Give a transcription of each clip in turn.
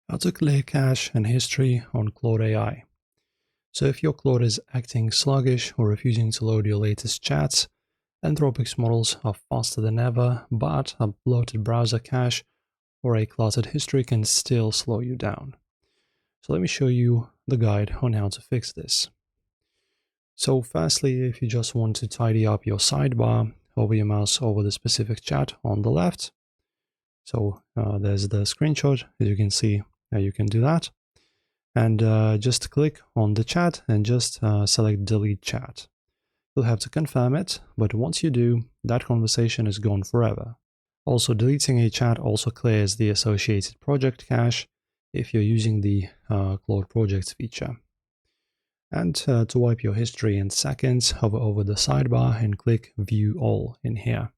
How to clear cache and history on Claude AI. So if your Claude is acting sluggish or refusing to load your latest chats, Anthropic's models are faster than ever, but a bloated browser cache or a cluttered history can still slow you down. So let me show you the guide on how to fix this. So firstly, if you just want to tidy up your sidebar, hover your mouse over the specific chat on the left. So there's the screenshot, as you can see, you can do that. And just click on the chat and just select delete chat. You'll have to confirm it, but once you do, that conversation is gone forever. Also, deleting a chat also clears the associated project cache if you're using the Claude Projects feature. And to wipe your history in seconds, hover over the sidebar and click View All in here.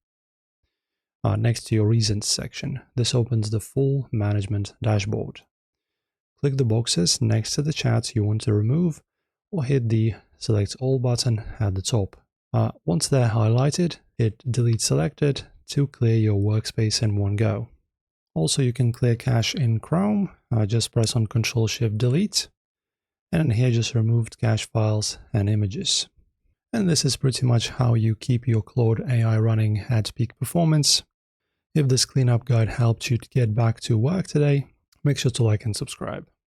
Next to your Recents section, this opens the full management dashboard. Click the boxes next to the chats you want to remove, or hit the Select All button at the top. Once they're highlighted, hit Delete Selected to clear your workspace in one go. Also, you can clear cache in Chrome. Just press on Ctrl-Shift-Delete, and here just removed cache files and images. And this is pretty much how you keep your Claude AI running at peak performance. If this cleanup guide helped you to get back to work today, make sure to like and subscribe.